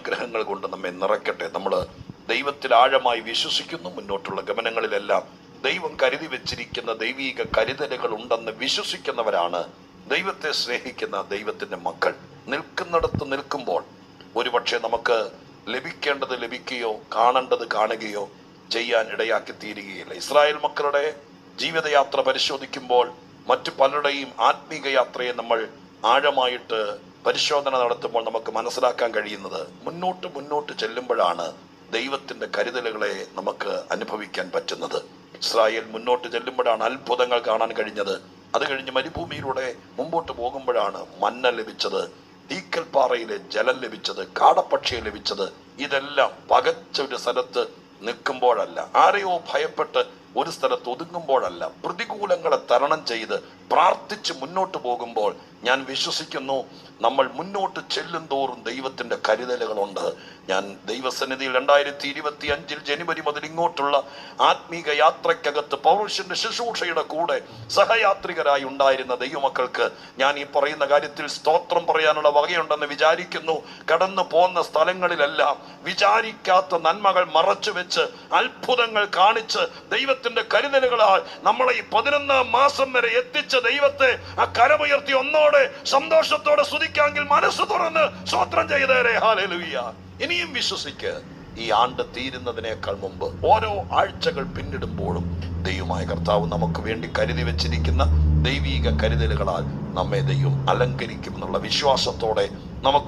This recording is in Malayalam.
അനുഗ്രഹങ്ങൾ കൊണ്ട് നമ്മെ നിറയ്ക്കട്ടെ. നമ്മൾ ദൈവത്തിൽ ആഴമായി വിശ്വസിക്കുന്നു. മുന്നോട്ടുള്ള ഗമനങ്ങളിലെല്ലാം ദൈവം കരുതി വെച്ചിരിക്കുന്ന ദൈവീക കരുതലുകൾ ഉണ്ടെന്ന് വിശ്വസിക്കുന്നവരാണ് ദൈവത്തെ സ്നേഹിക്കുന്ന ദൈവത്തിന്റെ മക്കൾ. നിൽക്കുന്നിടത്ത് നിൽക്കുമ്പോൾ ഒരുപക്ഷെ നമുക്ക് ലഭിക്കേണ്ടത് ലഭിക്കുകയോ കാണേണ്ടത് കാണുകയോ ചെയ്യാൻ ഇടയാക്കി തീരുകയില്ല. ഇസ്രായേൽ മക്കളുടെ ജീവിതയാത്ര പരിശോധിക്കുമ്പോൾ മറ്റു പലരുടെയും ആത്മീക യാത്രയെ നമ്മൾ ആഴമായിട്ട് പരിശോധന നടത്തുമ്പോൾ നമുക്ക് മനസ്സിലാക്കാൻ കഴിയുന്നത് മുന്നോട്ട് ചെല്ലുമ്പോഴാണ് ദൈവത്തിന്റെ കരുതലുകളെ നമുക്ക് അനുഭവിക്കാൻ പറ്റുന്നത്. ഇസ്രായേൽ മുന്നോട്ട് ചെല്ലുമ്പോഴാണ് അത്ഭുതങ്ങൾ കാണാൻ കഴിഞ്ഞത്. അത് കഴിഞ്ഞ് മരുഭൂമിയിലൂടെ മുമ്പോട്ട് പോകുമ്പോഴാണ് മന്ന ലഭിച്ചത്, തീക്കൽ പാറയിലെ ജലം ലഭിച്ചത്, കാടപ്പക്ഷിയെ ലഭിച്ചത്. ഇതെല്ലാം പകച്ച ഒരു സ്ഥലത്ത് നിൽക്കുമ്പോഴല്ല, ആരെയോ ഭയപ്പെട്ട് ഒരു സ്ഥലത്ത് ഒതുങ്ങുമ്പോഴല്ല, പ്രതികൂലങ്ങളെ തരണം ചെയ്ത് പ്രാർത്ഥിച്ച് മുന്നോട്ട് പോകുമ്പോൾ ഞാൻ വിശ്വസിക്കുന്നു നമ്മൾ മുന്നോട്ട് ചെല്ലും തോറും ദൈവത്തിന്റെ കരുതലുകളുണ്ട്. ഞാൻ ദൈവസന്നിധിയിൽ 2025 ജനുവരി മുതൽ ഇങ്ങോട്ടുള്ള ആത്മീക യാത്രയ്ക്കകത്ത് പൗരുഷന്റെ ശുശ്രൂഷയുടെ കൂടെ സഹയാത്രികരായി ഉണ്ടായിരുന്ന ദൈവമക്കൾക്ക് ഞാൻ ഈ പറയുന്ന കാര്യത്തിൽ സ്തോത്രം പറയാനുള്ള വകയുണ്ടെന്ന് വിചാരിക്കുന്നു. കടന്നു പോന്ന സ്ഥലങ്ങളിലെല്ലാം വിചാരിക്കാത്ത നന്മകൾ മറച്ചു വെച്ച് അത്ഭുതങ്ങൾ കാണിച്ച് ദൈവത്തിന്റെ കരുതലുകളാൽ നമ്മളെ ഈ 11 മാസം വരെ എത്തിച്ച ദൈവത്തെ ആ കരമുയർത്തി ഒന്നോടെ സന്തോഷത്തോടെ സ്തുതിക്കാമെങ്കിൽ മനസ്സ് തുറന്ന് സ്തോത്രം ചെയ്തേരെ. ഹല്ലേലൂയ. ഇനിയും വിശ്വസിക്ക്, ഈ ആണ്ട് തീരുന്നതിനേക്കാൾ മുമ്പ് ഓരോ ആഴ്ചകൾ പിന്നിടുമ്പോഴും ദൈവമായ കർത്താവ് നമുക്ക് വേണ്ടി കരുതി വെച്ചിരിക്കുന്ന ദൈവീക കരുതലുകളാൽ നമ്മെ ദൈവം അലങ്കരിക്കുമെന്നുള്ള വിശ്വാസത്തോടെ നമുക്ക്